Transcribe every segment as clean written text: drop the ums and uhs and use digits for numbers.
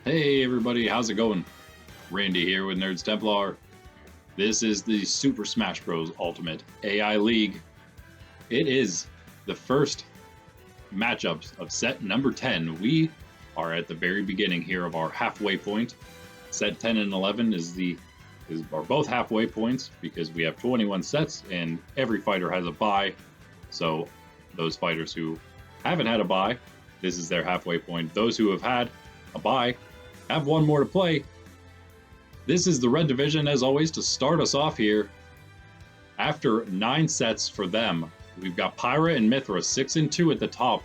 Hey everybody, how's it going? Randy here with Nerds Templar. This is the Super Smash Bros. Ultimate AI League. It is the first matchups of set number 10. We are at the very beginning here of our halfway point. Set 10 and 11 are both halfway points because we have 21 sets and every fighter has a bye. So those fighters who haven't had a bye, this is their halfway point. Those who have had a bye have one more to play. This is the red division, as always, to start us off here. After 9 sets for them, we've got Pyra and Mythra 6 and 2 at the top,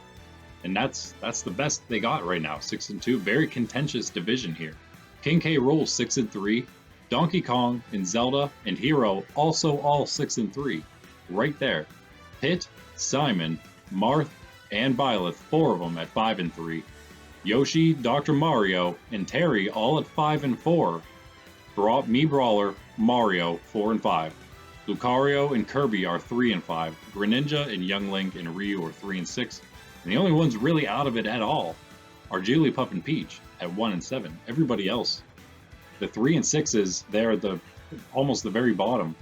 and that's the best they got right now. 6 and 2, very contentious division here. K Rool 6 and 3, Donkey Kong and Zelda and Hero also all 6 and 3, right there. Pit, Simon, Marth, and Byleth, 4 of them at 5 and 3. Yoshi, Dr. Mario, and Terry all at 5 and 4. Brawler, Mario 4 and 5. Lucario and Kirby are 3 and 5. Greninja and Young Link and Ryu are 3 and 6. And the only ones really out of it at all are Jigglypuff and Peach at 1 and 7. Everybody else, the 3 and 6s there at almost the very bottom,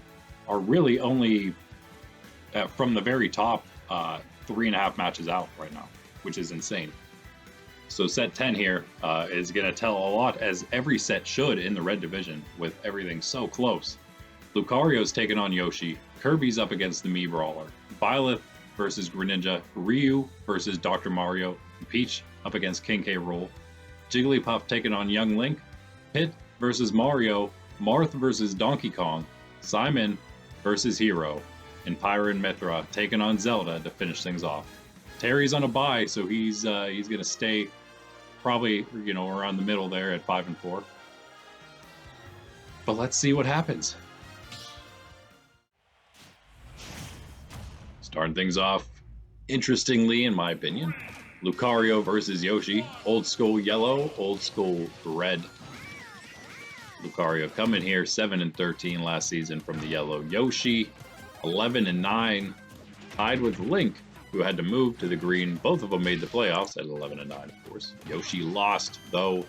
are really only from the very top 3.5 matches out right now, which is insane. So set 10 here is going to tell a lot, as every set should in the red division, with everything so close. Lucario's taking on Yoshi, Kirby's up against the Brawler, Byleth versus Greninja, Ryu versus Dr. Mario, and Peach up against K Rool, Jigglypuff taking on Young Link, Pit versus Mario, Marth versus Donkey Kong, Simon versus Hero, and Pyra and Mythra taking on Zelda to finish things off. Terry's on a bye, so he's going to stay probably, around the middle there at 5 and 4. But let's see what happens. Starting things off interestingly, in my opinion, Lucario versus Yoshi. Old school yellow, old school red. Lucario coming here 7 and 13 last season from the yellow. Yoshi 11 and 9, tied with Link, who had to move to the green. Both of them made the playoffs at 11 and 9, of course. Yoshi lost, though,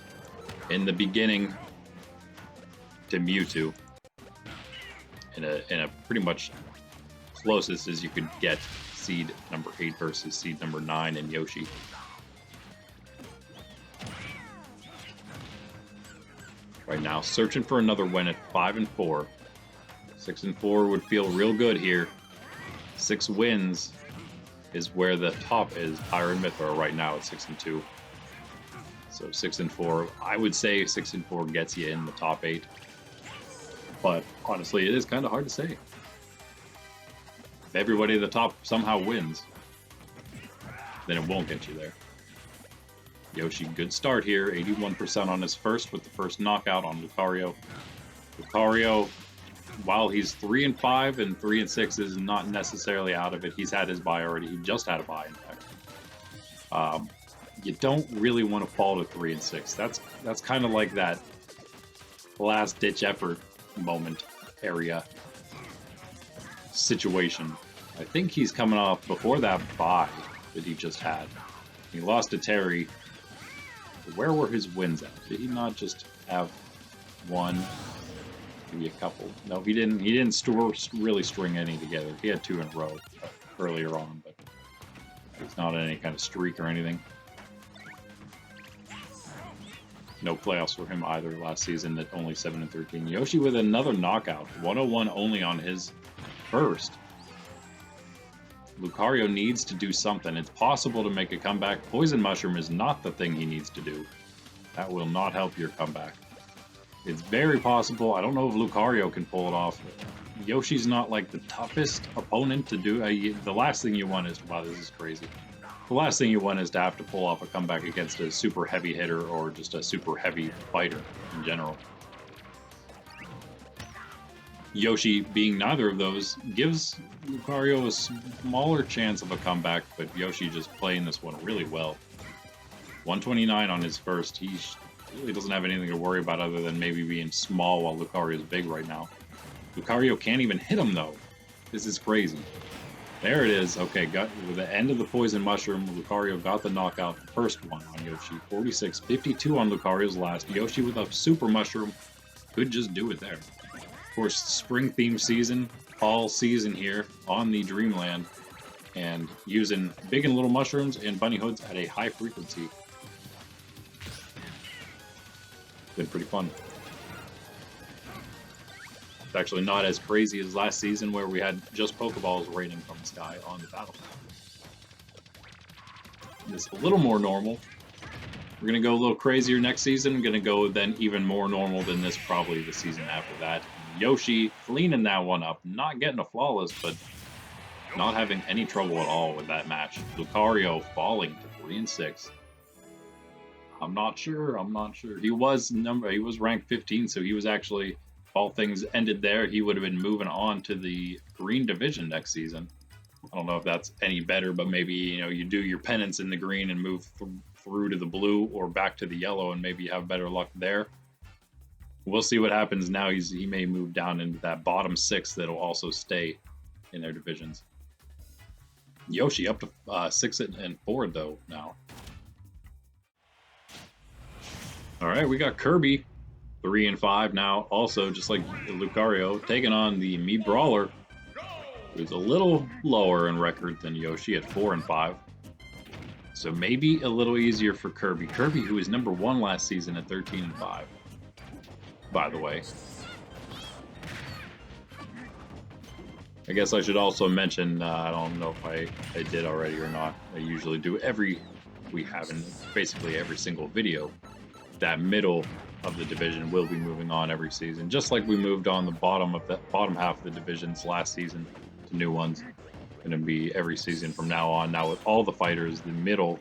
in the beginning to Mewtwo in a pretty much closest as you could get, seed number 8 versus seed number 9 in Yoshi. Right now, searching for another win at 5 and 4. 6 and 4 would feel real good here. 6 wins is where the top is. Pyra and Mythra right now at 6 and 2. So 6 and 4, I would say 6 and 4 gets you in the top 8. But honestly, it is kind of hard to say. If everybody at the top somehow wins, then it won't get you there. Yoshi, good start here. 81% on his first with the first knockout on Lucario. Lucario, while he's 3 and 5 and 3 and 6, is not necessarily out of it. He's had his bye already. He just had a bye, in fact. You don't really want to fall to 3 and 6. That's kind of like that last ditch effort moment area situation. I think he's coming off before that bye that he just had. He lost to Terry. Where were his wins at? Did he not just have one? Maybe a couple. No, he didn't. He didn't really string any together. He had 2 in a row earlier on, but it's not any kind of streak or anything. No playoffs for him either last season at only 7 and 13. Yoshi with another knockout. 101 only on his first. Lucario needs to do something. It's possible to make a comeback. Poison Mushroom is not the thing he needs to do. That will not help your comeback. It's very possible. I don't know if Lucario can pull it off. Yoshi's not like the toughest opponent to do. The last thing you want is, wow, this is crazy. The last thing you want is to have to pull off a comeback against a super heavy hitter or just a super heavy fighter in general. Yoshi, being neither of those, gives Lucario a smaller chance of a comeback, but Yoshi just playing this one really well. 129 on his first. He really doesn't have anything to worry about other than maybe being small while Lucario is big right now. Lucario can't even hit him, though. This is crazy. There it is. Okay, got with the end of the poison mushroom, Lucario got the knockout, the first one on Yoshi. 46-52 on Lucario's last. Yoshi with a super mushroom could just do it there. Of course, spring theme season, all season here on the Dreamland, and using big and little mushrooms and bunny hoods at a high frequency. Been pretty fun. It's actually not as crazy as last season where we had just Pokeballs raining from the sky on the battlefield. This is a little more normal. We're going to go a little crazier next season. Going to go then even more normal than this probably the season after that. Yoshi cleaning that one up. Not getting a flawless, but not having any trouble at all with that match. Lucario falling to 3 and 6. I'm not sure. He was ranked 15, so he was actually, if all things ended there, he would have been moving on to the green division next season. I don't know if that's any better, but maybe, you know, you do your penance in the green and move through to the blue or back to the yellow and maybe have better luck there. We'll see what happens now. He may move down into that bottom 6 that'll also stay in their divisions. Yoshi up to 6 and 4 though now. All right, we got Kirby 3 and 5 now. Also, just like Lucario, taking on the Brawler, who's a little lower in record than Yoshi at 4 and 5. So maybe a little easier for Kirby. Kirby, who was number 1 last season at 13 and 5. By the way, I guess I should also mention, I don't know if I did already or not. I usually do we have in basically every single video. That middle of the division will be moving on every season, just like we moved on the bottom half of the divisions last season to new ones. Going to be every season from now on. Now with all the fighters, the middle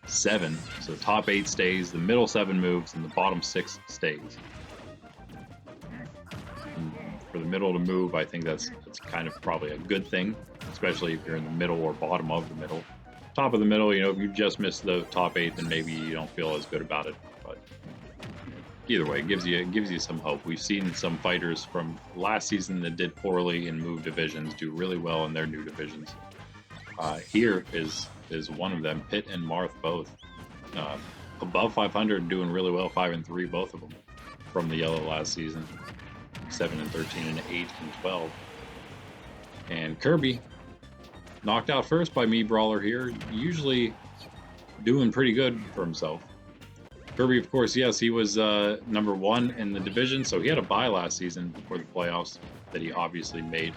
7, so top 8 stays, the middle 7 moves, and the bottom 6 stays. And for the middle to move, I think that's kind of probably a good thing, especially if you're in the middle or bottom of the middle. Top of the middle, you know, if you just missed the top 8, then maybe you don't feel as good about it. But either way, it gives you some hope. We've seen some fighters from last season that did poorly and moved divisions do really well in their new divisions. Here is one of them. Pitt and Marth both above 500, doing really well. 5 and 3, both of them from the yellow last season. 7 and 13 and 8 and 12. And Kirby knocked out first by Brawler here, usually doing pretty good for himself. Kirby, of course, yes, he was number 1 in the division, so he had a bye last season before the playoffs that he obviously made,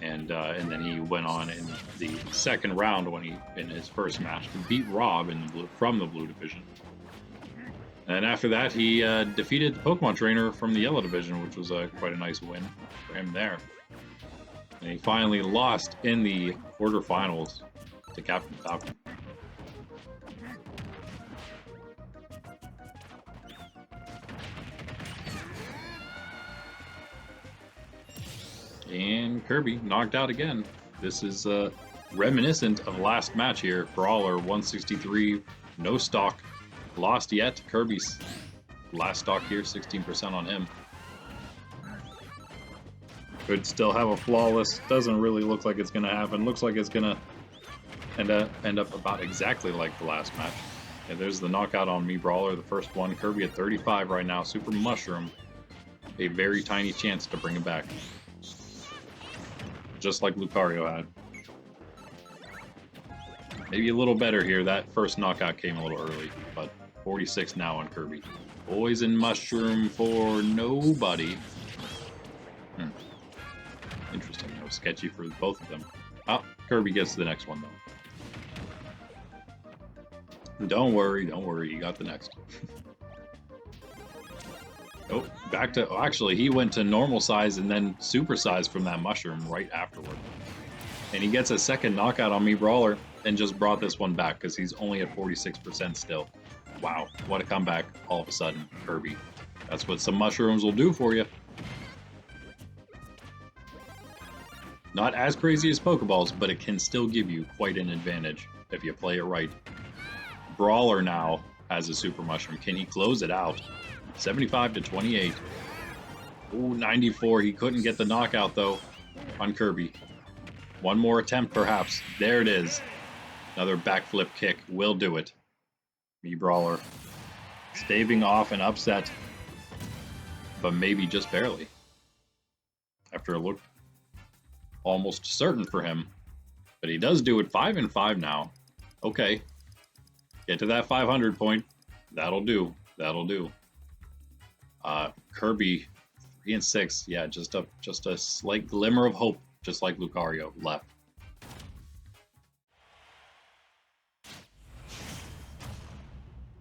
and then he went on in the second round in his first match to beat Rob from the blue division. And after that, he defeated the Pokemon trainer from the yellow division, which was quite a nice win for him there. And he finally lost in the quarterfinals to Captain Falcon. And Kirby knocked out again. This is reminiscent of last match here. Brawler 163, no stock, lost yet. Kirby's last stock here, 16% on him. Could still have a flawless. Doesn't really look like it's going to happen. Looks like it's going to end up about exactly like the last match. And there's the knockout on Brawler, the first one. Kirby at 35 right now. Super Mushroom. A very tiny chance to bring him back. Just like Lucario had. Maybe a little better here. That first knockout came a little early, but 46 now on Kirby. Poison Mushroom for nobody. Interesting. No, sketchy for both of them. Oh, Kirby gets to the next one, though. Don't worry, you got the next. Oh, back to... Oh, actually, he went to normal size and then super size from that mushroom right afterward. And he gets a second knockout on Brawler and just brought this one back because he's only at 46% still. Wow, what a comeback all of a sudden, Kirby. That's what some mushrooms will do for you. Not as crazy as Pokeballs, but it can still give you quite an advantage if you play it right. Brawler now has a Super Mushroom. Can he close it out? 75 to 28. Ooh, 94. He couldn't get the knockout, though, on Kirby. One more attempt, perhaps. There it is. Another backflip kick will do it. Brawler staving off an upset, but maybe just barely. After it looked almost certain for him, but he does do it 5-5 now. Okay, get to that 500 point. That'll do. That'll do. Kirby 3-6. Yeah, just a slight glimmer of hope, just like Lucario left.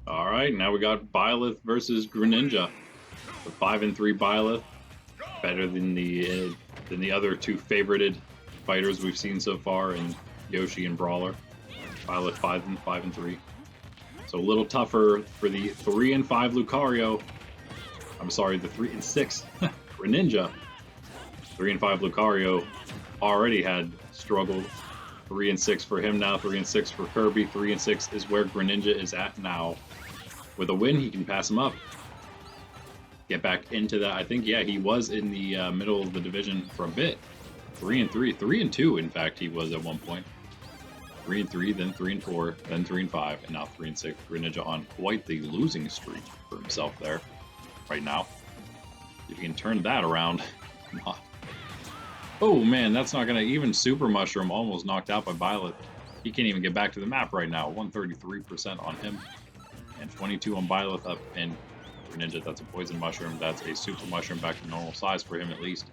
All right, now we got Byleth versus Greninja. The 5-3 Byleth, better than the other two favorited fighters we've seen so far in Yoshi and Brawler. Byleth 5-3. So a little tougher for the 3-5 Lucario. I'm sorry, the 3-6 Greninja. 3-5 Lucario already had struggled. 3-6 for him now. 3-6 for Kirby. 3-6 is where Greninja is at now. With a win, he can pass him up. Get back into that. I think, yeah, he was in the middle of the division for a bit. 3-3. 3-2, in fact, he was at one point. 3-3, then 3-4, then 3-5, and now 3-6. Greninja on quite the losing streak for himself there right now. If you can turn that around. Oh man, that's not gonna even Super Mushroom almost knocked out by Byleth. He can't even get back to the map right now. 133% on him. And 22 on Byleth up in Greninja. That's a Poison Mushroom. That's a Super Mushroom back to normal size for him at least.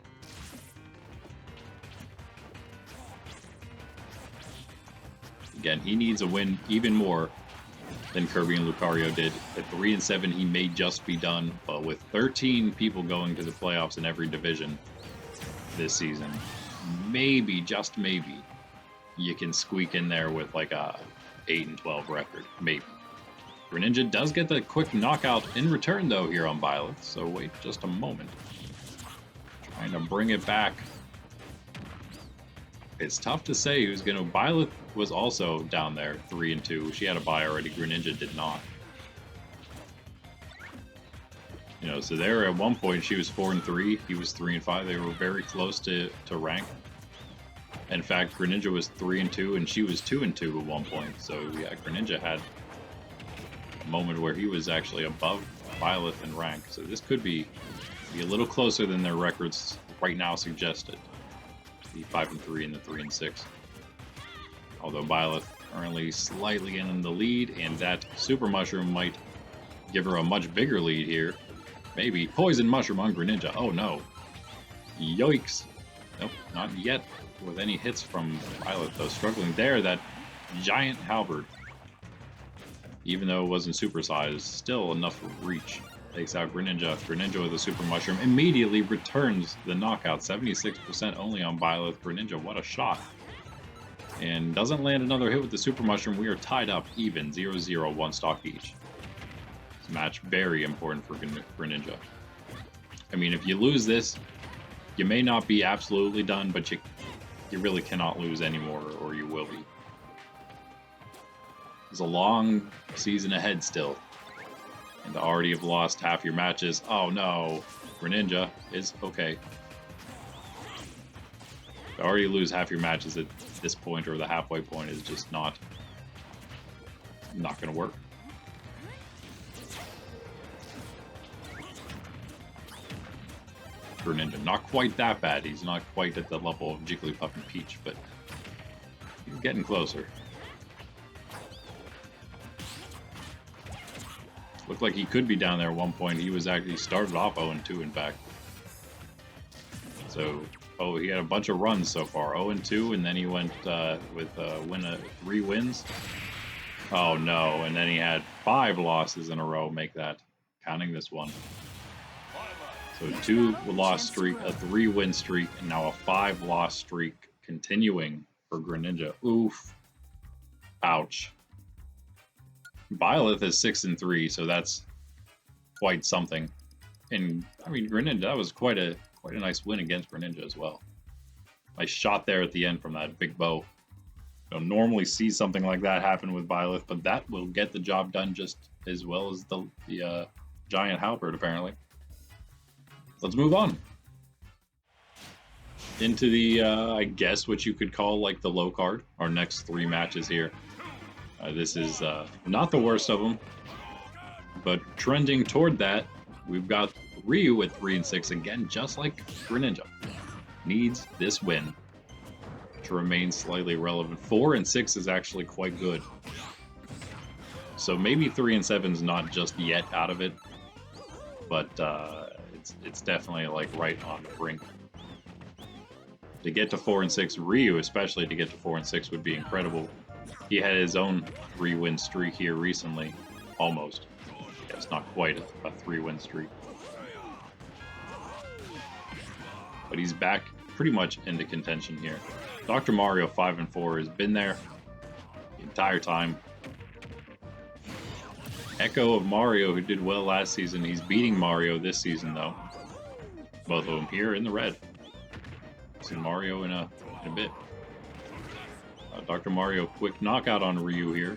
Again, he needs a win even more than Kirby and Lucario did. At 3-7, he may just be done, but with 13 people going to the playoffs in every division this season, maybe, just maybe, you can squeak in there with like a 8-12 record, maybe. Greninja does get the quick knockout in return though here on Byleth, so wait just a moment. Trying to bring it back. It's tough to say who's going to... Byleth was also down there, 3-2. She had a bye already. Greninja did not. You know, so there at one point she was 4-3. He was 3-5. They were very close to rank. In fact, Greninja was 3-2 and she was 2-2 at one point. So yeah, Greninja had a moment where he was actually above Byleth in rank. So this could be a little closer than their records right now suggested. The 5-3 and the 3-6. Although Byleth currently slightly in the lead, and that Super Mushroom might give her a much bigger lead here. Maybe. Poison Mushroom on Greninja. Oh no. Yikes. Nope, not yet with any hits from Byleth though. Struggling there, that giant halberd. Even though it wasn't supersized, still enough reach. Takes out Greninja. Greninja with a Super Mushroom immediately returns the knockout. 76% only on Byleth. Greninja, what a shot. And doesn't land another hit with the Super Mushroom. We are tied up even. 0-0, one stock each. This match very important for Greninja. I mean, if you lose this, you may not be absolutely done, but you really cannot lose anymore, or you will be. There's a long season ahead still. And to already have lost half your matches. Oh no, Greninja is okay. To already lose half your matches at this point or the halfway point is just not going to work. Greninja, not quite that bad. He's not quite at the level of Jigglypuff and Peach, but he's getting closer. Looked like he could be down there at one point. He was actually started off 0-2, in fact. So, oh, he had a bunch of runs so far. 0-2, and then he went with 3 wins. Oh no, and then he had 5 losses in a row. Make that, counting this one. So 2-loss streak, a 3-win streak, and now a 5-loss streak continuing for Greninja. Oof. Ouch. Byleth is 6-3, so that's quite something. And I mean, Greninja, that was quite a nice win against Greninja as well. Nice shot there at the end from that big bow. You don't normally see something like that happen with Byleth, but that will get the job done just as well as the giant halberd, apparently. Let's move on. into the, I guess what you could call like the low card. Our next 3 matches here. This is not the worst of them, but trending toward that. We've got Ryu at 3 and 6 again, just like Greninja. Needs this win to remain slightly relevant. 4 and 6 is actually quite good. So maybe 3 and 7 is not just yet out of it, but it's definitely like right on the brink. To get to 4 and 6, Ryu especially to get to 4 and 6 would be incredible. He had his own 3-win streak here recently, almost. Yeah, it's not quite a 3-win streak. But he's back pretty much into contention here. Dr. Mario 5 and 4 has been there the entire time. Echo of Mario, who did well last season, he's beating Mario this season though. Both of them here in the red. See Mario in a bit. Dr. Mario, quick knockout on Ryu here.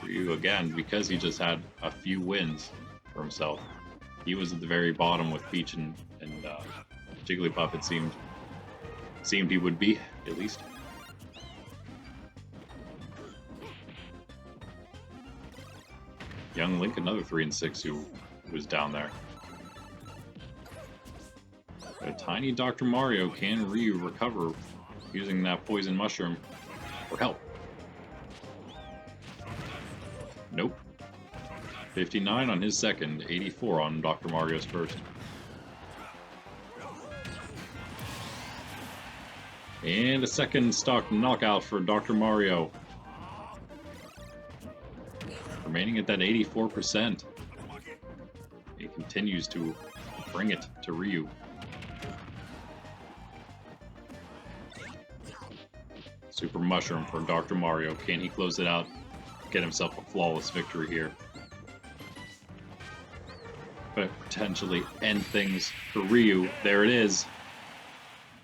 Ryu again, because he just had a few wins for himself. He was at the very bottom with Peach and Jigglypuff. It seemed he would be, at least. Young Link, another 3 and 6 who was down there. A tiny Dr. Mario. Can Ryu recover using that poison mushroom for help? Nope. 59 on his second, 84 on Dr. Mario's first. And a second stock knockout for Dr. Mario. Remaining at that 84%. He continues to bring it to Ryu. Super Mushroom for Dr. Mario. Can he close it out? Get himself a flawless victory here. But potentially end things for Ryu. There it is.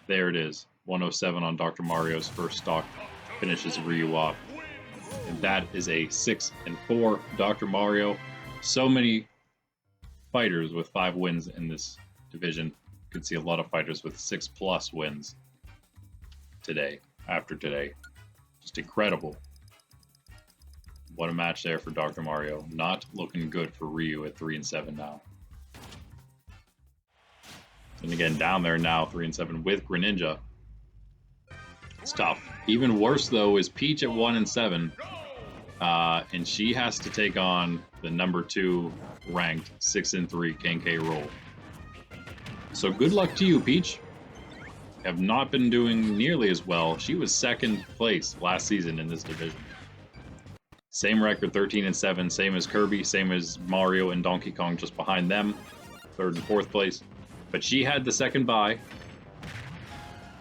There it is. 107 on Dr. Mario's first stock. Finishes Ryu off. And that is a 6 and 4 Dr. Mario. So many fighters with 5 wins in this division. You could see a lot of fighters with 6+ wins today. After today. Just incredible. What a match there for Dr. Mario. Not looking good for Ryu at 3 and 7 now. And again, down there now, 3 and 7 with Greninja. It's tough. Even worse, though, is Peach at 1 and 7. And she has to take on the number 2 ranked 6 and 3 K Rool. So good luck to you, Peach. Have not been doing nearly as well. She was 2nd place last season in this division. Same record, 13 and 7, same as Kirby, same as Mario and Donkey Kong just behind them, 3rd and 4th place. But she had the 2nd bye,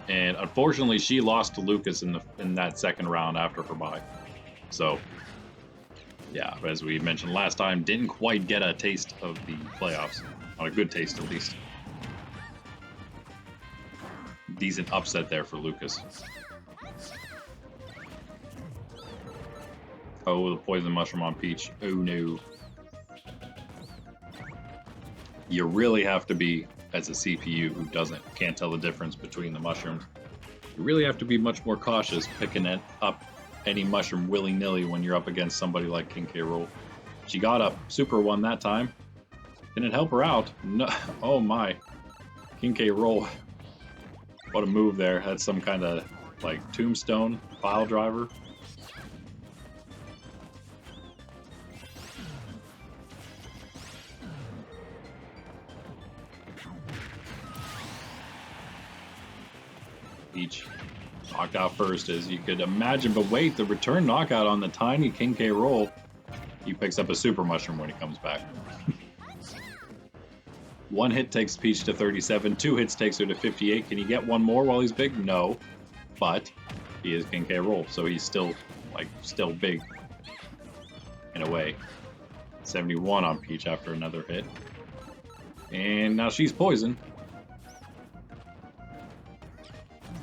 and unfortunately she lost to Lucas in that 2nd round after her bye. So, yeah, as we mentioned last time, didn't quite get a taste of the playoffs. Not a good taste, at least. Decent upset there for Lucas. Oh, the poison mushroom on Peach. Oh no. You really have to be, as a CPU who can't tell the difference between the mushrooms, you really have to be much more cautious picking up any mushroom willy-nilly when you're up against somebody like K Rool. She got up Super 1 that time. Didn't help her out. No. Oh my. K Rool. What a move there. Had some kind of like tombstone pile driver. Peach knocked out first, as you could imagine, but wait, the return knockout on the tiny K Rool. He picks up a super mushroom when he comes back. 1 hit takes Peach to 37, 2 hits takes her to 58. Can he get one more while he's big? No, but he is K Rool, so he's still big in a way. 71 on Peach after another hit, and now she's poisoned.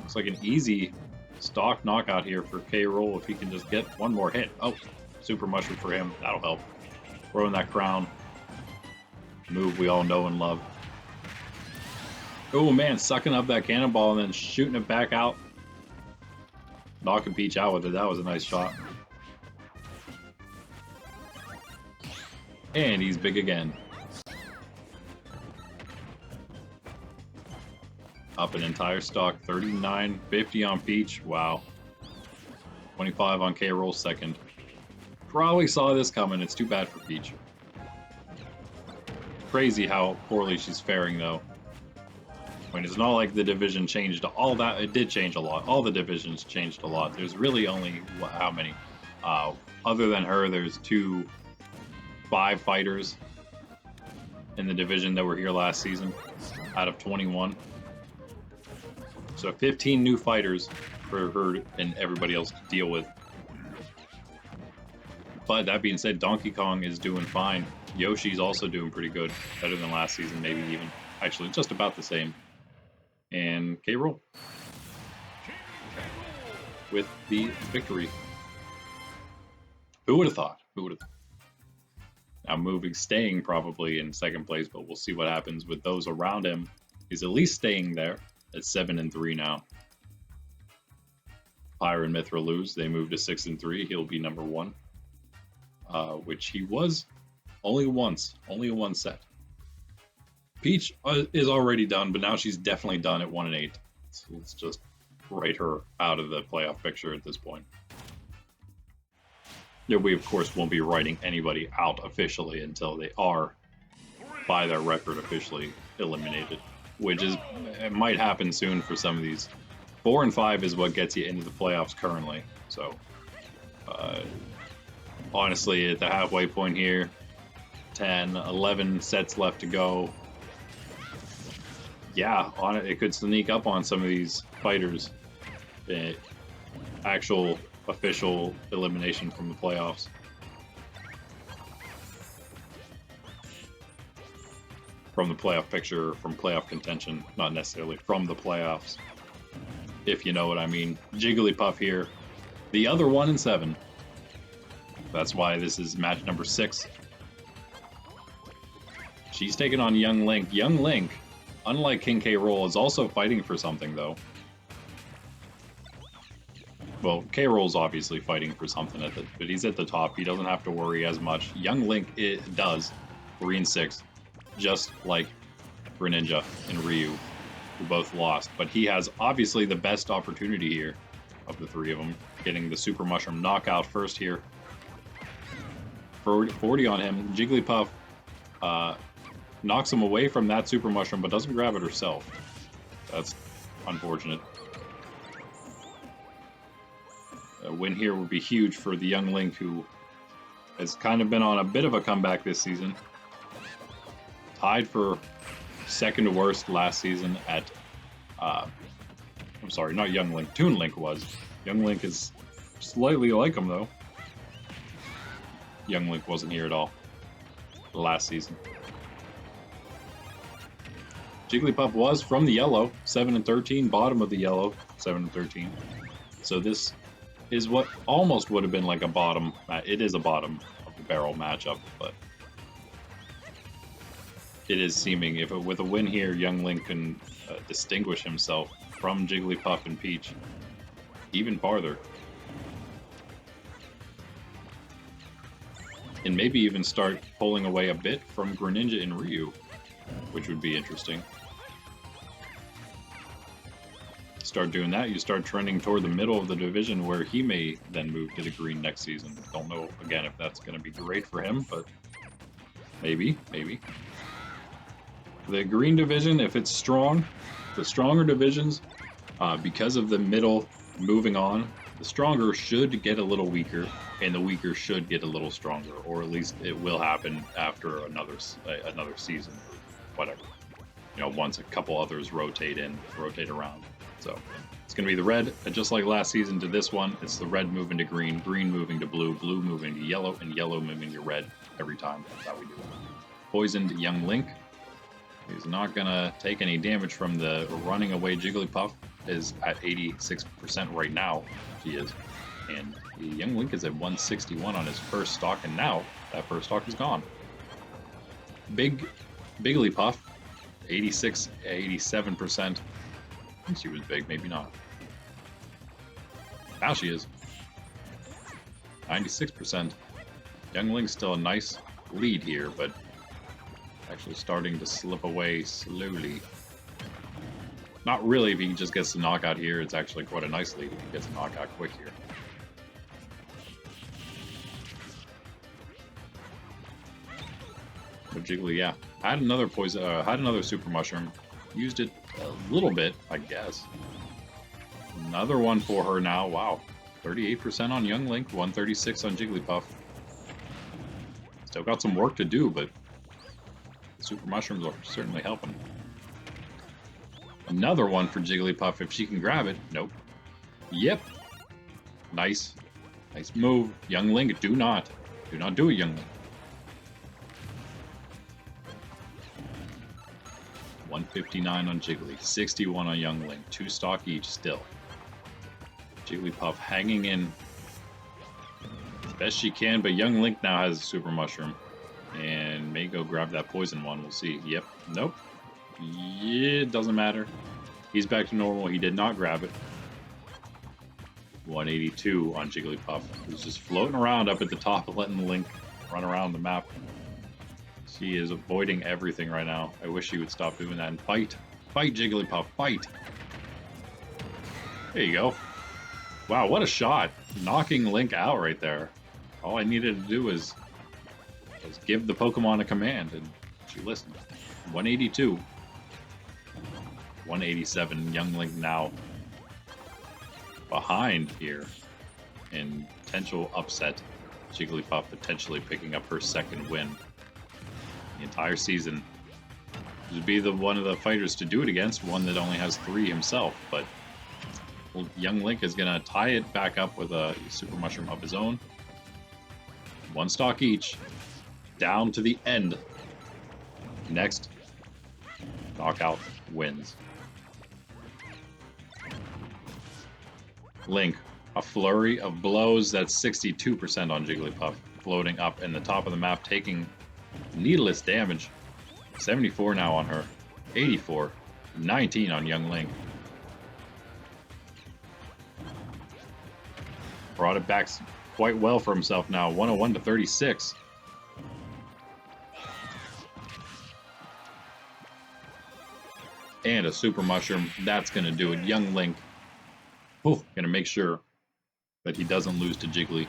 Looks like an easy stock knockout here for K Rool if he can just get one more hit. Oh, super mushroom for him. That'll help. Throwing that crown. Move we all know and love. Oh man, sucking up that cannonball and then shooting it back out. Knocking Peach out with it. That was a nice shot. And he's big again. Up an entire stock. 39.50 on Peach. Wow. 25 on K Rool second. Probably saw this coming. It's too bad for Peach. Crazy how poorly she's faring though. I mean, it's not like the division changed all that. It did change a lot. All the divisions changed a lot. There's really only, how many? Other than her, there's 5 fighters in the division that were here last season out of 21. So 15 new fighters for her and everybody else to deal with. But that being said, Donkey Kong is doing fine. Yoshi's also doing pretty good. Better than last season, maybe even. Actually, just about the same. And K Rool with the victory. Who would have thought? Who would have thought? Now staying probably in second place, but we'll see what happens with those around him. He's at least staying there at 7-3 now. Pyra and Mythra lose. They move to 6-3. He'll be number 1, which he was only once, only one set. Peach is already done, but now she's definitely done at 1-8. So let's just write her out of the playoff picture at this point. Yeah, we of course won't be writing anybody out officially until they are, by their record, officially eliminated, which is, it might happen soon for some of these. 4 and 5 is what gets you into the playoffs currently. So, honestly, at the halfway point here, 10, 11 sets left to go. Yeah, it could sneak up on some of these fighters. Actual official elimination from the playoffs. From the playoff picture, from playoff contention, not necessarily from the playoffs, if you know what I mean. Jigglypuff here, the other 1-7. That's why this is match number 6. She's taking on Young Link. Young Link, unlike King K Rool, is also fighting for something, though. Well, K Rool's obviously fighting for something, but he's at the top. He doesn't have to worry as much. Young Link does 3 and 6, just like Greninja and Ryu, who both lost. But he has obviously the best opportunity here of the 3 of them, getting the Super Mushroom knockout first here. 40 on him. Jigglypuff knocks him away from that Super Mushroom, but doesn't grab it herself. That's unfortunate. A win here would be huge for the Young Link, who has kind of been on a bit of a comeback this season. Tied for second to worst last season at, I'm sorry, not Young Link, Toon Link was. Young Link is slightly like him, though. Young Link wasn't here at all last season. Jigglypuff was from the yellow, 7-13, bottom of the yellow, 7-13. So this is what almost would have been like a bottom. It is a bottom of the barrel matchup, but it is seeming with a win here, Young Link can distinguish himself from Jigglypuff and Peach even farther, and maybe even start pulling away a bit from Greninja and Ryu, which would be interesting. Start doing that, you start trending toward the middle of the division, where he may then move to the green next season. Don't know, again, if that's going to be great for him, but maybe. The green division, if it's strong, the stronger divisions, because of the middle moving on, the stronger should get a little weaker, and the weaker should get a little stronger, or at least it will happen after another season, or whatever. You know, once a couple others rotate around. So it's going to be the red, just like last season to this one. It's the red moving to green, green moving to blue, blue moving to yellow, and yellow moving to red every time. That's how we do it. Poisoned Young Link. He's not going to take any damage from the running away Jigglypuff. Is at 86% right now. He is. And the Young Link is at 161 on his first stock, and now that first stock is gone. Bigglypuff 86, 87%. I think she was big, maybe not. Now she is. 96%. Young Link's still a nice lead here, but actually starting to slip away slowly. Not really if he just gets the knockout here. It's actually quite a nice lead if he gets a knockout quick here. But Jiggly, yeah. Had another poison, had another super mushroom. Used it a little bit, I guess. Another one for her now. Wow. 38% on Young Link, 136 on Jigglypuff. Still got some work to do, but the super mushrooms are certainly helping. Another one for Jigglypuff if she can grab it. Nope. Yep. Nice. Nice move. Young Link, do not. Do not do it, Young Link. 159 on Jiggly. 61 on Young Link. 2 stock each still. Jigglypuff hanging in as best she can, but Young Link now has a super mushroom. And may go grab that poison one. We'll see. Yep. Nope. Yeah, it doesn't matter. He's back to normal. He did not grab it. 182 on Jigglypuff. He's just floating around up at the top, letting Link run around the map. She is avoiding everything right now. I wish she would stop doing that and fight. Fight, Jigglypuff. Fight. There you go. Wow, what a shot. Knocking Link out right there. All I needed to do was give the Pokemon a command, and she listened. 182. 187. Young Link now behind here in potential upset. Jigglypuff potentially picking up her second win the entire season. To be the one of the fighters to do it against, one that only has 3 himself, but Young Link is gonna tie it back up with a super mushroom of his own. 1 stock each, down to the end. Next knockout wins. Link, a flurry of blows. That's 62% on Jigglypuff, floating up in the top of the map, taking needless damage. 74 now on her. 84. 19 on Young Link. Brought it back quite well for himself now. 101 to 36. And a super mushroom. That's going to do it. Young Link. Going to make sure that he doesn't lose to Jiggly.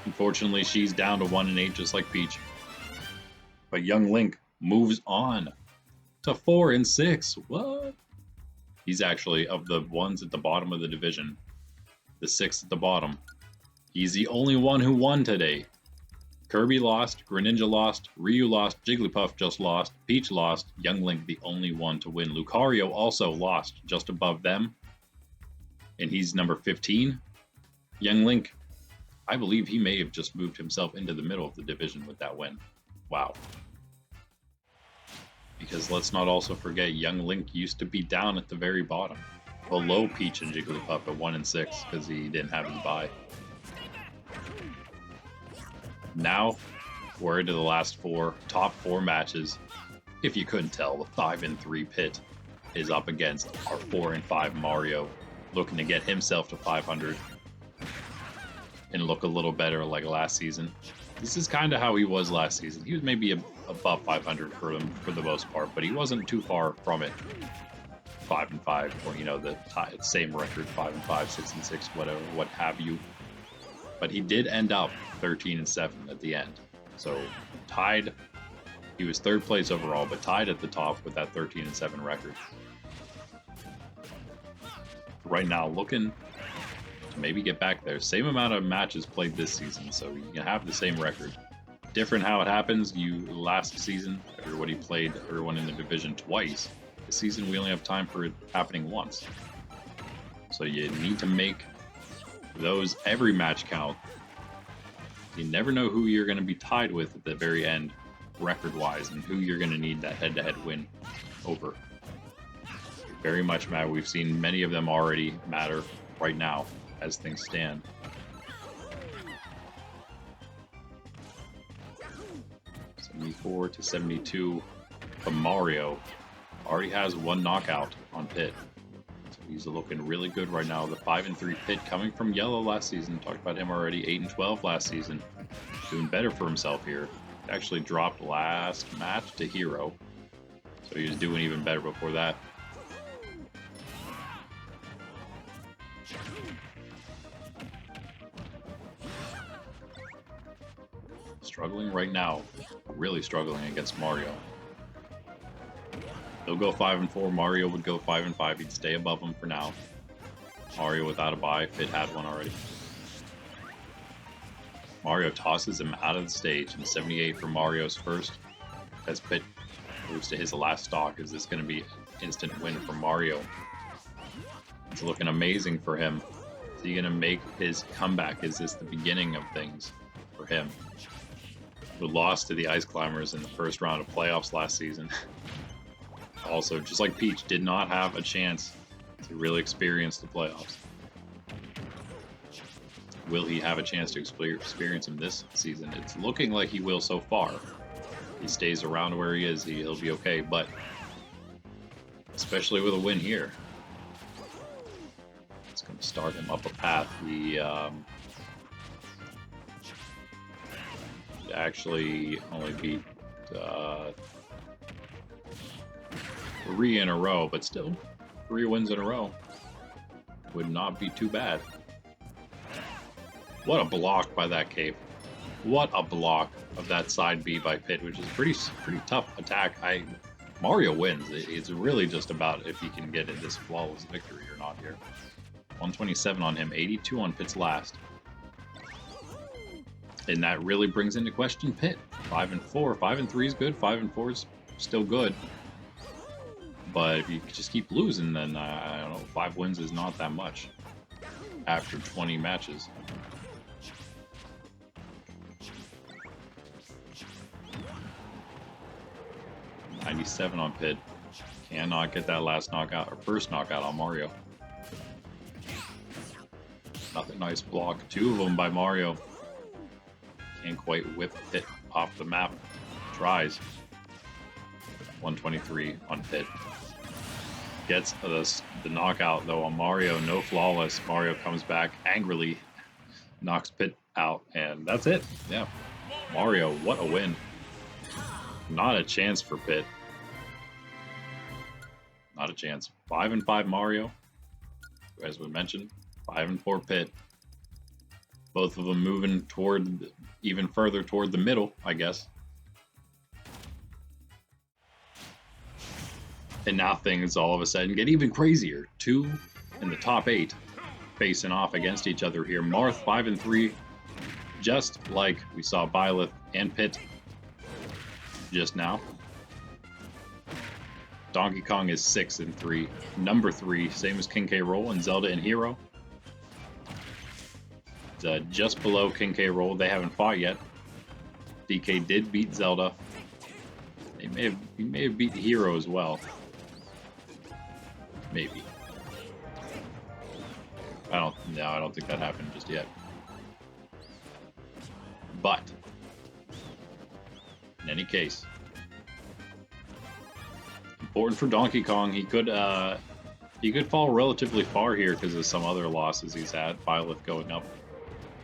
Unfortunately, she's down to 1 and 8 just like Peach. But Young Link moves on to 4 and 6. What? He's actually, of the ones at the bottom of the division, the 6th at the bottom. He's the only one who won today. Kirby lost, Greninja lost, Ryu lost, Jigglypuff just lost, Peach lost, Young Link the only one to win. Lucario also lost just above them, and he's number 15. Young Link, I believe he may have just moved himself into the middle of the division with that win. Wow. Because let's not also forget, Young Link used to be down at the very bottom, below Peach and Jigglypuff at 1 and 6 because he didn't have his bye. Now, we're into the last 4, top 4 matches. If you couldn't tell, the 5 and 3 Pit is up against our 4 and 5 Mario, looking to get himself to 500 and look a little better like last season. This is kind of how he was last season. He was maybe above 500 for him for the most part, but he wasn't too far from it. 5 and 5, or you know, the same record, 5 and 5, 6 and 6, whatever, what have you. But he did end up 13 and 7 at the end. So tied, he was 3rd place overall, but tied at the top with that 13 and 7 record. Right now, looking to maybe get back there. Same amount of matches played this season, so you can have the same record. Different how it happens. Last season, everybody played everyone in the division twice. This season, we only have time for it happening once. So you need to make those every match count. You never know who you're going to be tied with at the very end, record-wise, and who you're going to need that head-to-head win over. Very much matter. We've seen many of them already matter right now as things stand. $74 to $72 from Mario. Already has one knockout on Pit. So he's looking really good right now. The 5-3 Pit coming from yellow last season. Talked about him already. 8-12 last season. Doing better for himself here. Actually dropped last match to Hero. So he was doing even better before that. Struggling right now. Really struggling against Mario. He'll go 5-4. Mario would go 5-5. He'd stay above him for now. Mario without a bye. Pit had one already. Mario tosses him out of the stage. And 78 for Mario's first. As Pit moves to his last stock. Is this going to be an instant win for Mario? It's looking amazing for him. Is he going to make his comeback? Is this the beginning of things for him? Who lost to the Ice Climbers in the first round of playoffs last season. Also, just like Peach, did not have a chance to really experience the playoffs. Will he have a chance to experience them this season? It's looking like he will so far. He stays around where he is, he'll be okay, but especially with a win here, it's going to start him up a path. He actually only beat 3 in a row, but still 3 wins in a row would not be too bad. What a block by that Cave. What a block of that side B by Pit, which is pretty tough attack. Mario wins. It's really just about if he can get this flawless victory or not here. 127 on him, 82 on Pit's last. And that really brings into question Pit. 5-4. 5-3 is good. 5-4 is still good. But if you just keep losing, then I don't know, 5 wins is not that much after 20 matches. .97 on Pit. Cannot get that last knockout, or first knockout on Mario. Another nice block. 2 of them by Mario. Can't quite whip Pit off the map. Tries. 123 on Pit. Gets the knockout though on Mario. No flawless. Mario comes back angrily. Knocks Pit out. And that's it. Yeah. Mario, what a win. Not a chance for Pit. Not a chance. 5-5 Mario. As we mentioned. 5-4 Pit. Both of them moving toward, even further toward the middle, I guess. And now things all of a sudden get even crazier. 2 in the top 8 facing off against each other here. Marth 5-3, just like we saw Byleth and Pit just now. Donkey Kong is 6-3. Number 3, same as King K Rool and Zelda and Hero. Just below King K Rool. They haven't fought yet. DK did beat Zelda. He may have beat Hero as well. Maybe. I don't think that happened just yet. But in any case, important for Donkey Kong. He could fall relatively far here because of some other losses he's had. Byleth going up.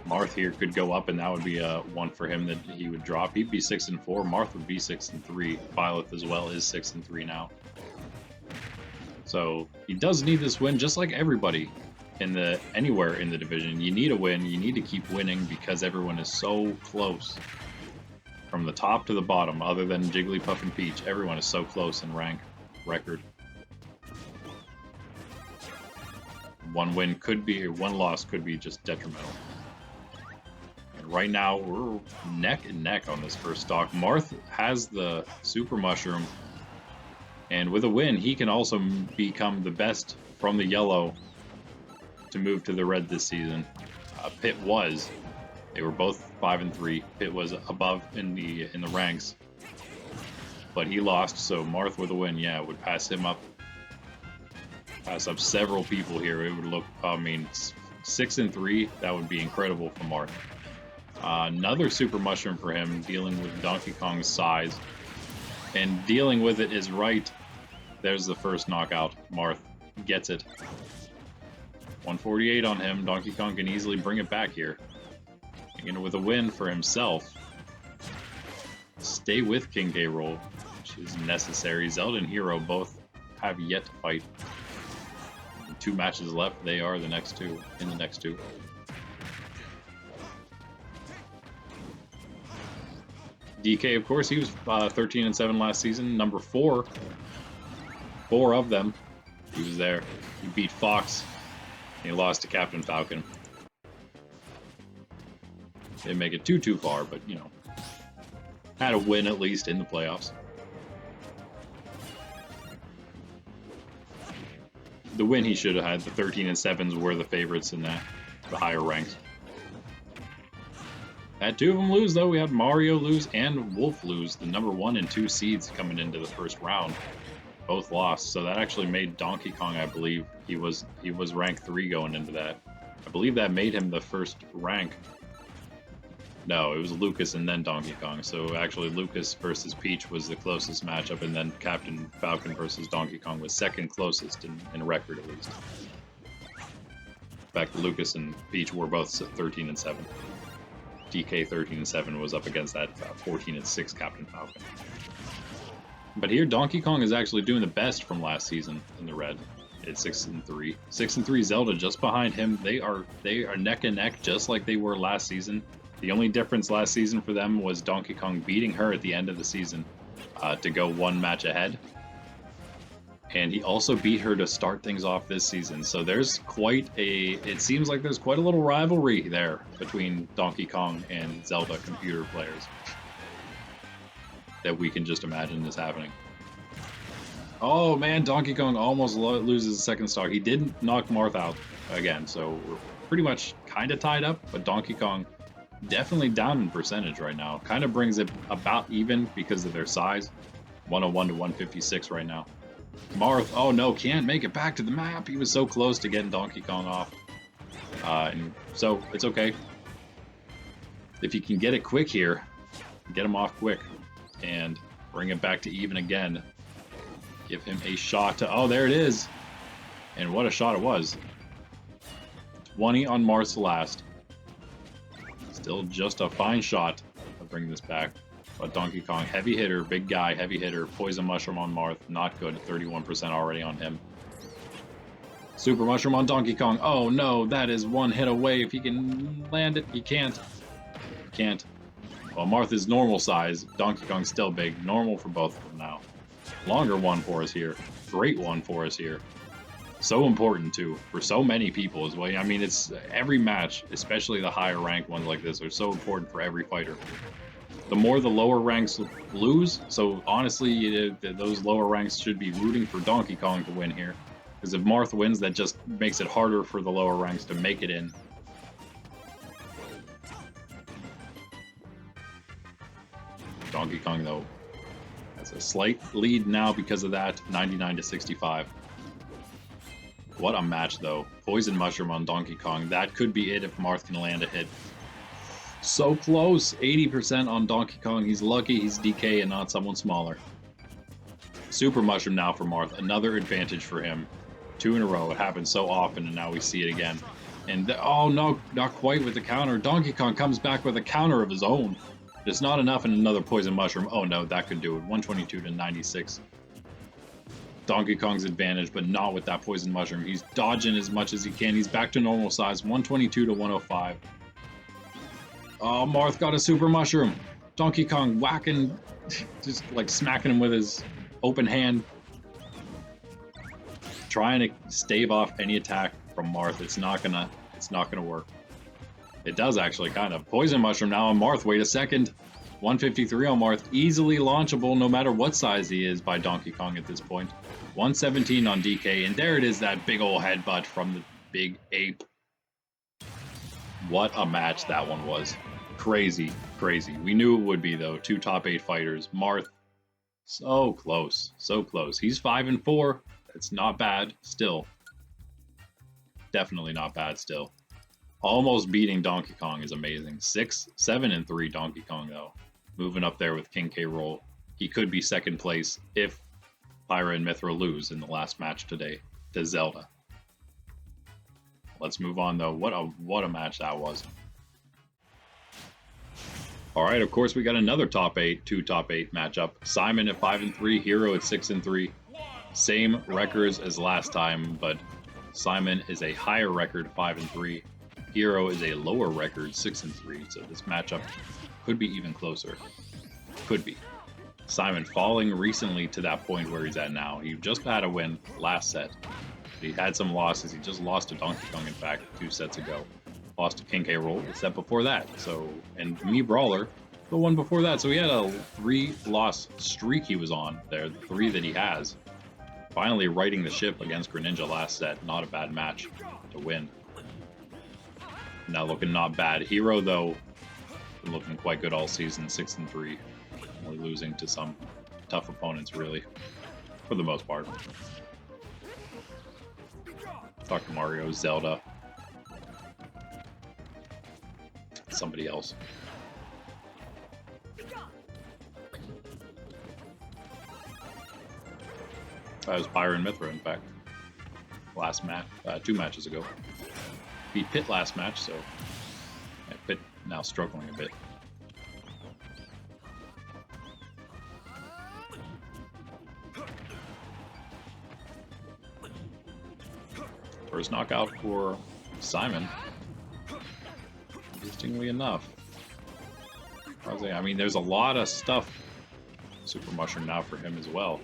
Marth here could go up, and that would be one for him that he would drop. He'd be 6-4. Marth would be 6-3. Byleth as well is 6-3 now. So he does need this win, just like everybody anywhere in the division. You need a win. You need to keep winning because everyone is so close. From the top to the bottom, other than Jigglypuff and Peach, everyone is so close in rank record. One win could be, or one loss could be just detrimental. Right now, we're neck and neck on this first stock. Marth has the Super Mushroom, and with a win, he can also become the best from the yellow to move to the red this season. Pit was. They were both 5-3. Pit was above in the ranks, but he lost. So Marth with a win, yeah, would pass him up. Pass up several people here. It would look, 6-3. That would be incredible for Marth. Another Super Mushroom for him, dealing with Donkey Kong's size. And dealing with it is right There's the first knockout. Marth gets it. 148 on him. Donkey Kong can easily bring it back here. Again, with a win for himself. Stay with King K Rool, which is necessary. Zelda and Hero both have yet to fight. 2 matches left. They are the next two. In the next two. DK, of course, he was 13-7 last season. Number 4. 4 of them. He was there. He beat Fox. And he lost to Captain Falcon. Didn't make it too far, but you know, had a win at least in the playoffs. The win he should have had. The 13-7s were the favorites in that, the higher ranks. Had 2 of them lose though. We had Mario lose and Wolf lose. The number 1 and 2 seeds coming into the first round, both lost. So that actually made Donkey Kong, I believe, he was rank 3 going into that. I believe that made him the first rank. No, it was Lucas and then Donkey Kong. So actually Lucas versus Peach was the closest matchup, and then Captain Falcon versus Donkey Kong was second closest in record at least. In fact, Lucas and Peach were both 13-7. DK 13-7 was up against that 14-6 Captain Falcon. But here Donkey Kong is actually doing the best from last season in the red. It's 6-3. 6-3 Zelda just behind him. They are neck and neck just like they were last season. The only difference last season for them was Donkey Kong beating her at the end of the season to go 1 match ahead. And he also beat her to start things off this season. So there's it seems like there's quite a little rivalry there between Donkey Kong and Zelda computer players that we can just imagine is happening. Oh man, Donkey Kong almost loses the second star. He did knock Marth out again, so we're pretty much kind of tied up, but Donkey Kong definitely down in percentage right now. Kind of brings it about even because of their size. 101 to 156 right now. Marth, oh no, can't make it back to the map. He was so close to getting Donkey Kong off. And so it's okay. If you can get it quick here, get him off quick and bring it back to even again. Give him a shot to, oh, there it is. And what a shot it was. 20 on Marth's last. Still just a fine shot to bring this back. But Donkey Kong, heavy hitter, big guy, heavy hitter, poison mushroom on Marth, not good, 31% already on him. Super mushroom on Donkey Kong, oh no, that is 1 hit away. If he can land it, he can't. He can't. Well, Marth is normal size, Donkey Kong's still big, normal for both of them now. Longer one for us here, great one for us here. So important too, for so many people as well. I mean, it's every match, especially the higher ranked ones like this, are so important for every fighter. The more the lower ranks lose, so honestly, those lower ranks should be rooting for Donkey Kong to win here. Because if Marth wins, that just makes it harder for the lower ranks to make it in. Donkey Kong, though, has a slight lead now because of that, 99 to 65. What a match, though. Poison Mushroom on Donkey Kong. That could be it if Marth can land a hit. So close. 80% on Donkey Kong. He's lucky he's DK and not someone smaller. Super Mushroom now for Marth. Another advantage for him. 2 in a row. It happens so often, and now we see it again. And, oh no, not quite with the counter. Donkey Kong comes back with a counter of his own. It's not enough in another Poison Mushroom. Oh no, that could do it. 122 to 96. Donkey Kong's advantage, but not with that Poison Mushroom. He's dodging as much as he can. He's back to normal size. 122 to 105. Oh, Marth got a Super Mushroom. Donkey Kong whacking, just like smacking him with his open hand. Trying to stave off any attack from Marth. It's not gonna work. It does actually, kind of. Poison Mushroom now on Marth. Wait a second. 153 on Marth. Easily launchable no matter what size he is by Donkey Kong at this point. 117 on DK. And there it is, that big old headbutt from the big ape. What a match that one was. Crazy, crazy. We knew it would be, though. 2 top 8 fighters. Marth, so close, so close. He's 5-4. That's not bad still. Definitely not bad still. Almost beating Donkey Kong is amazing. 7-3 Donkey Kong, though. Moving up there with King K Rool. He could be second place if Pyra and Mythra lose in the last match today to Zelda. Let's move on though. What a match that was. All right, of course we got another two top 8 matchup. Simon at 5-3, Hero at 6-3. Same records as last time, but Simon is a higher record, 5-3. Hero is a lower record, 6-3. So this matchup could be even closer. Could be. Simon falling recently to that point where he's at now. He just had a win last set. He had some losses. He just lost to Donkey Kong, in fact, 2 sets ago. Lost to King K Rool the set before that. So, and me Brawler, the one before that. So he had a 3-loss streak he was on there, the 3 that he has. Finally righting the ship against Greninja last set. Not a bad match to win. Now looking not bad. Hero, though, been looking quite good all season, 6-3. Only losing to some tough opponents, really, for the most part. Dr. Mario, Zelda, somebody else. That was Pyra and Mythra, in fact. Last match, 2 matches ago. Beat Pit last match, so yeah, Pit now struggling a bit. First knockout for Simon. Interestingly enough. I mean, there's a lot of stuff. Super Mushroom now for him as well.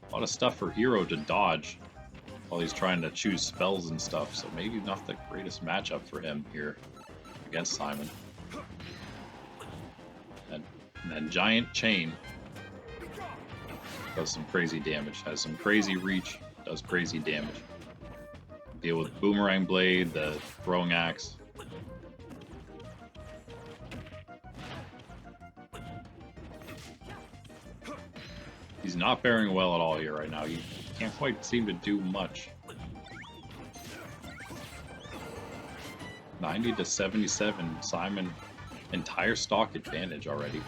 A lot of stuff for Hero to dodge while he's trying to choose spells and stuff. So maybe not the greatest matchup for him here against Simon. And that giant chain does some crazy damage. Has some crazy reach. Does crazy damage. Deal with Boomerang Blade, the Throwing Axe. He's not faring well at all here right now. He can't quite seem to do much. 90 to 77. Simon, entire stock advantage already.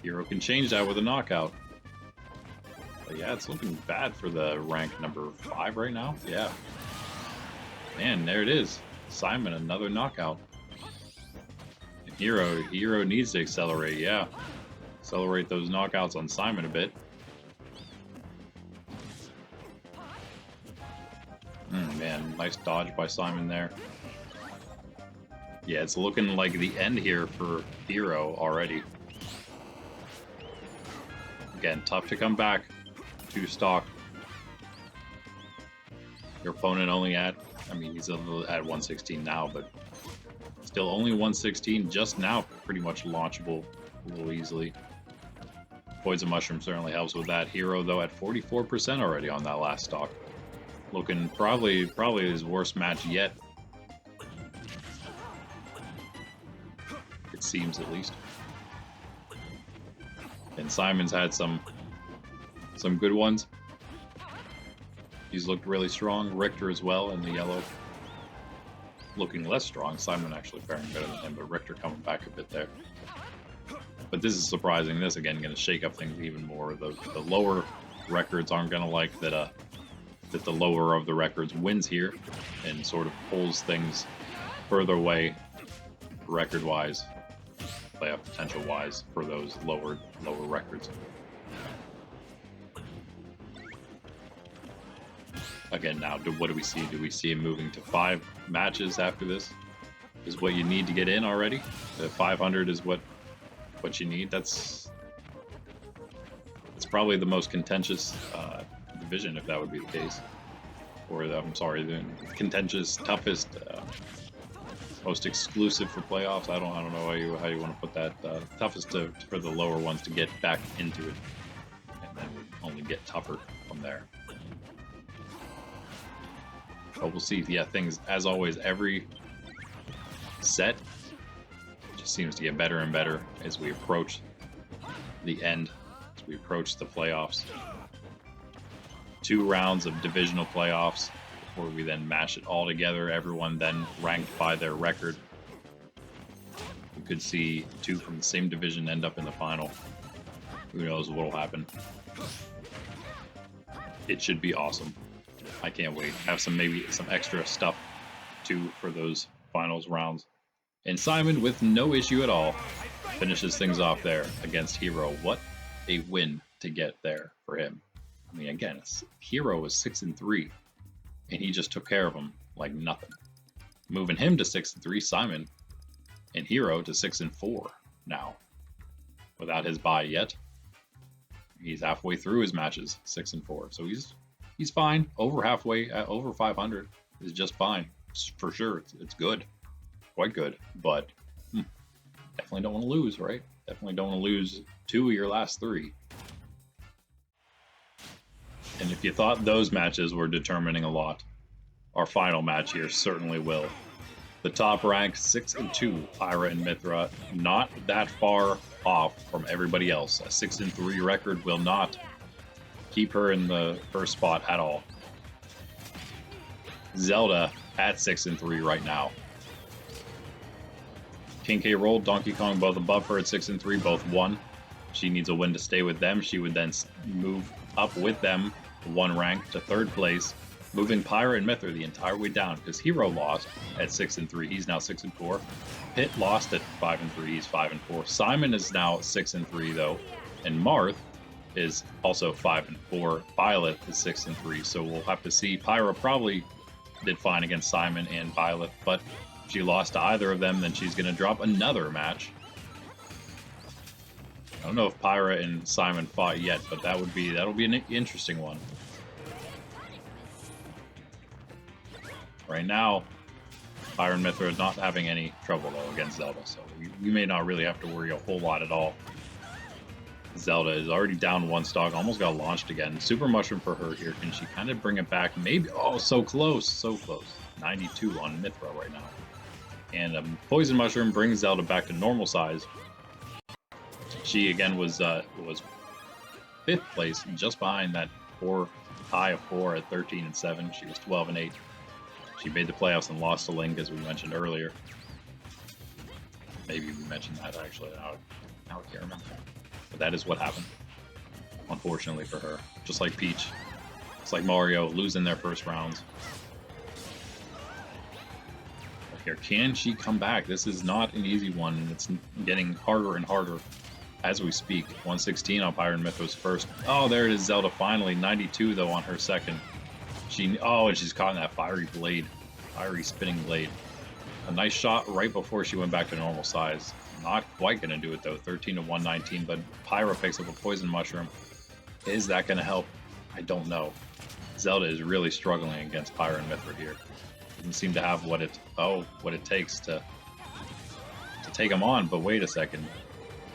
Hero can change that with a knockout. But yeah, it's looking bad for the rank number 5 right now. Yeah. Man, there it is. Simon, another knockout. And Hero needs to accelerate, yeah. Accelerate those knockouts on Simon a bit. Man, nice dodge by Simon there. Yeah, it's looking like the end here for Hero already. Again, tough to come back. 2 stock. Your opponent only at, I mean, he's at 116 now, but still only 116 just now, pretty much launchable a little easily. Poison Mushroom certainly helps with that. Hero, though, at 44% already on that last stock. Looking probably his worst match yet. It seems, at least. And Simon's had some good ones. He's looked really strong. Richter as well in the yellow. Looking less strong. Simon actually faring better than him, but Richter coming back a bit there. But this is surprising. This, again, going to shake up things even more. The lower records aren't going to like that that the lower of the records wins here and sort of pulls things further away record-wise, playoff potential-wise for those lower records. Again, now, what do we see? Do we see him moving to 5 matches after this? Is what you need to get in already? The 500 is what you need. That's probably the most contentious division, if that would be the case. Or I'm sorry, the contentious, toughest, most exclusive for playoffs. I don't know how you want to put that. Toughest for the lower ones to get back into it, and then only get tougher from there. But we'll see. Yeah, things, as always, every set just seems to get better and better as we approach the end, as we approach the playoffs. 2 rounds of divisional playoffs before we then mash it all together. Everyone then ranked by their record. We could see 2 from the same division end up in the final. Who knows what'll happen. It should be awesome. I can't wait. Have maybe some extra stuff too for those finals rounds. And Simon, with no issue at all, finishes things off there against Hero. What a win to get there for him. I mean, again, Hero was 6-3, and he just took care of him like nothing. Moving him to 6-3, Simon, and Hero to 6-4 now. Without his bye yet. He's halfway through his matches, 6-4. So he's fine. Over halfway, over 500 is just fine. For sure, it's good. Quite good. But definitely don't want to lose, right? Definitely don't want to lose 2 of your last 3. And if you thought those matches were determining a lot, our final match here certainly will. The top rank, 6-2, Pyra and Mythra, not that far off from everybody else. A 6-3 record will not keep her in the first spot at all. Zelda at 6-3 right now. K Rool, Donkey Kong both above her at 6-3, both won. She needs a win to stay with them. She would then move up with them 1 rank to 3rd place, moving Pyra and Mythra the entire way down because Hero lost at 6-3. He's now 6-4. Pit lost at 5-3. He's 5-4. Simon is now 6-3 though, and Marth is also 5-4. Byleth is 6-3. So we'll have to see. Pyra probably did fine against Simon and Byleth, but if she lost to either of them, then she's going to drop another match. I don't know if Pyra and Simon fought yet, but that'll be an interesting one. Right now, Pyra and Mythra is not having any trouble though against Zelda, so we may not really have to worry a whole lot at all. Zelda is already down 1 stock, almost got launched again. Super Mushroom for her here. Can she kind of bring it back? Maybe. Oh, so close, so close. 92 on Mythra right now. And a Poison Mushroom brings Zelda back to normal size. She again was 5th place, just behind that high of 4 at 13-7. She was 12-8. She made the playoffs and lost to Link, as we mentioned earlier. Maybe we mentioned that actually. Now I can't remember. But that is what happened, unfortunately for her. Just like Peach, just like Mario, losing their first rounds. Here, can she come back? This is not an easy one, and it's getting harder and harder as we speak. 116 on Pyra and Mythra's first. Oh, there it is, Zelda finally. 92 though on her second. And she's caught in that fiery spinning blade. A nice shot right before she went back to normal size. Not quite going to do it though, 13-119, but Pyra picks up a Poison Mushroom. Is that going to help? I don't know. Zelda is really struggling against Pyra and Mythra here. Doesn't seem to have what it takes to take him on, but wait a second.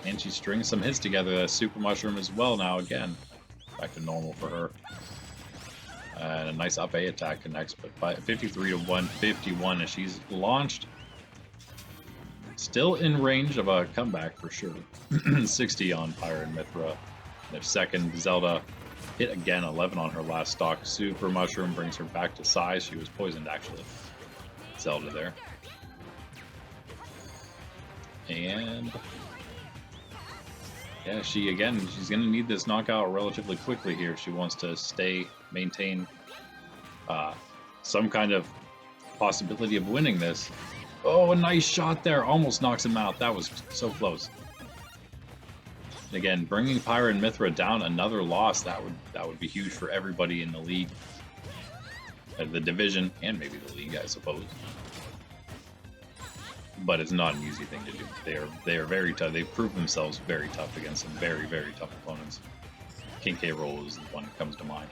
And she strings some hits together. That Super Mushroom as well now again. Back to normal for her. And a nice up A attack connects, but 53-151 as she's launched. Still in range of a comeback for sure. 60 on Pyra and Mythra. Their second, Zelda hit again, 11 on her last stock. Super Mushroom brings her back to size. She was poisoned actually. Zelda there. And yeah, she's going to need this knockout relatively quickly here if she wants to maintain some kind of possibility of winning this. Oh, a nice shot there. Almost knocks him out. That was so close. Again, bringing Pyra and Mythra down another loss, that would be huge for everybody in the league. The division, and maybe the league, I suppose. But it's not an easy thing to do. They are very tough. They've proved themselves very tough against some very, very tough opponents. K Rool is the one that comes to mind.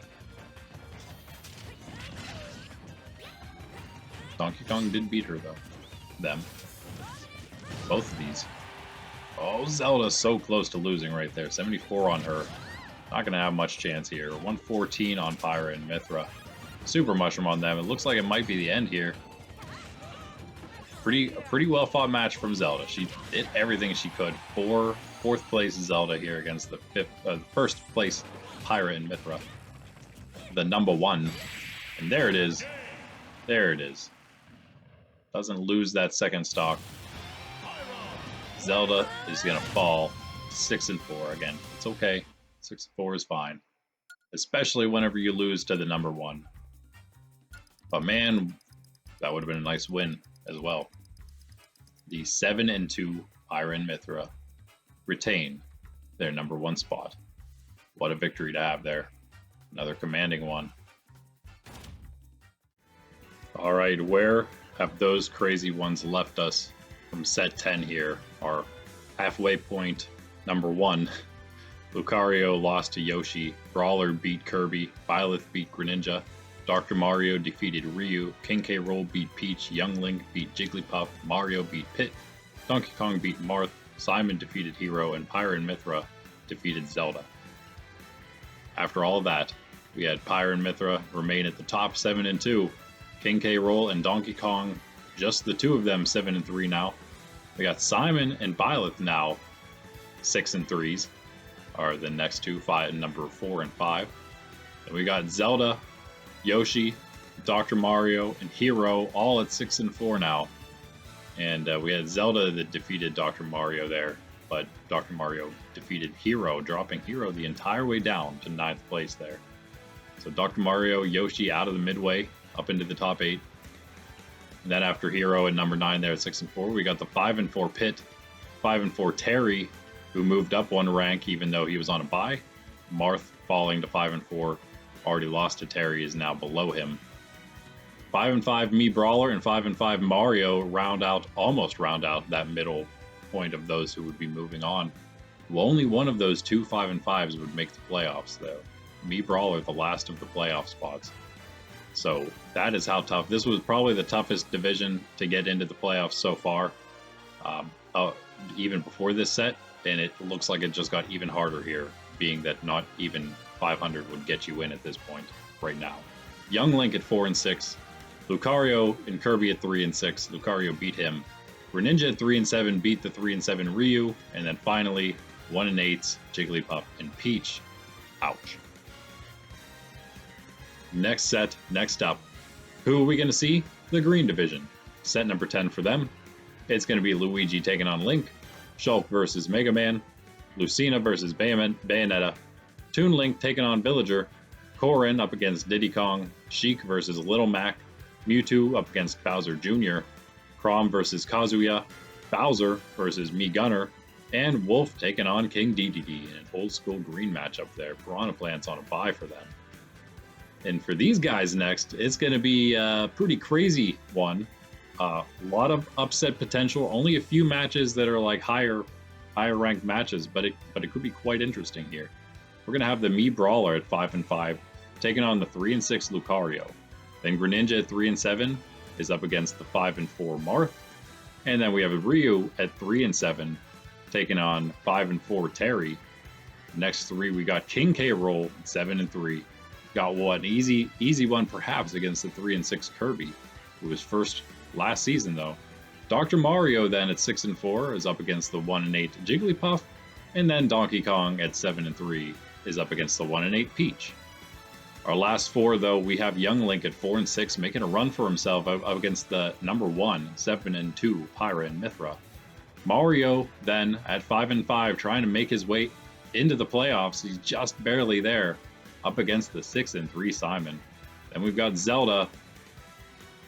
Donkey Kong did beat her though. Them. Both of these. Oh, Zelda so close to losing right there. 74 on her. Not going to have much chance here. 114 on Pyra and Mythra. Super Mushroom on them. It looks like it might be the end here. A pretty well fought match from Zelda. She did everything she could. Fourth place Zelda here against the first place Pyra and Mythra. The number 1. And there it is. There it is. Doesn't lose that second stock. Zelda is going to fall 6-4 again. It's okay. 6-4 is fine, especially whenever you lose to the number 1. But man, that would have been a nice win as well. The 7-2 Pyra and Mythra retain their number 1 spot. What a victory to have there. Another commanding one. All right, where have those crazy ones left us from set 10 here? Our halfway point number 1. Lucario lost to Yoshi. Brawler beat Kirby. Byleth beat Greninja. Dr. Mario defeated Ryu. K Rool beat Peach. Young Link beat Jigglypuff. Mario beat Pit. Donkey Kong beat Marth. Simon defeated Hero. And Pyra and Mythra defeated Zelda. After all of that, we had Pyra and Mythra remain at the top 7-2. K Rool and Donkey Kong, just the 2 of them 7-3 now. We got Simon and Byleth now 6-3s, are the next 2, number 4 and 5. And we got Zelda, Yoshi, Dr. Mario, and Hero all at 6-4 now. And we had Zelda that defeated Dr. Mario there, but Dr. Mario defeated Hero, dropping Hero the entire way down to 9th place there. So Dr. Mario, Yoshi out of the midway, up into the top 8. And then after Hero at number 9 there at 6-4, we got the 5-4 Pit, 5-4 Terry, who moved up 1 rank even though he was on a bye. Marth falling to 5-4, already lost to Terry, is now below him. 5-5 Me Brawler and 5-5 Mario almost round out that middle point of those who would be moving on. Well, only one of those 2 5-5s would make the playoffs though. Me Brawler, the last of the playoff spots. So that is how tough. This was probably the toughest division to get into the playoffs so far, even before this set, and it looks like it just got even harder here, being that not even 500 would get you in at this point right now. Young Link at 4-6, Lucario and Kirby at 3-6. Lucario beat him. Greninja at 3-7 beat the 3-7 Ryu, and then finally 1-8 Jigglypuff and Peach. Ouch. Next set, next up. Who are we going to see? The Green Division. Set number 10 for them. It's going to be Luigi taking on Link, Shulk versus Mega Man, Lucina versus Bayonetta, Toon Link taking on Villager, Corrin up against Diddy Kong, Sheik versus Little Mac, Mewtwo up against Bowser Jr., Chrom versus Kazuya, Bowser versus Me Gunner, and Wolf taking on King Dedede in an old school green matchup there. Piranha Plant's on a bye for them. And for these guys next, it's going to be a pretty crazy one. A lot of upset potential. Only a few matches that are like higher ranked matches, but it could be quite interesting here. We're going to have the Me Brawler at 5-5 taking on the 3-6 Lucario. Then Greninja at 3-7 is up against the 5-4 Marth. And then we have Ryu at 3-7 taking on 5-4 Terry. Next 3 we got K Rool at 7-3. Got one easy one perhaps against the 3-6 Kirby, who was first last season though. Dr. Mario then at 6-4 is up against the 1-8 Jigglypuff, and then Donkey Kong at 7-3 is up against the 1-8 Peach. Our last 4 though, we have Young Link at 4-6 making a run for himself up against the number 1 7-2 Pyra and Mythra. Mario then at 5-5 trying to make his way into the playoffs. He's just barely there, up against the 6-3 Simon. Then we've got Zelda.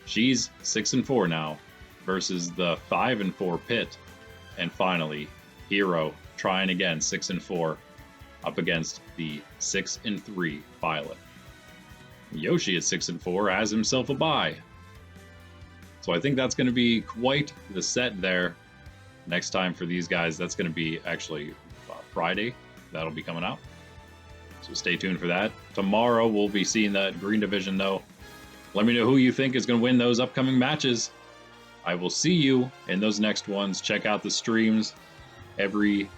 She's 6-4 now versus the 5-4 Pit. And finally, Hero trying again 6-4 up against the 6-3 Byleth. Yoshi at 6-4 has himself a bye. So I think that's going to be quite the set there. Next time for these guys, that's going to be actually Friday. That'll be coming out. So stay tuned for that. Tomorrow we'll be seeing that Green Division though. Let me know who you think is going to win those upcoming matches. I will see you in those next ones. Check out the streams every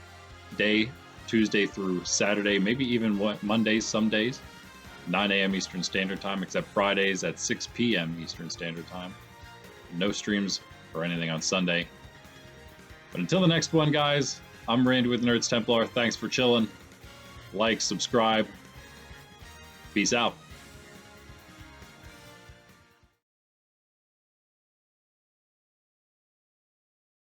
day, Tuesday through Saturday, maybe even Mondays some days. 9 a.m. Eastern Standard Time, except Fridays at 6 p.m. Eastern Standard Time. No streams or anything on Sunday. But until the next one, guys, I'm Randy with Nerds Templar. Thanks for chilling. Like, subscribe. Peace out.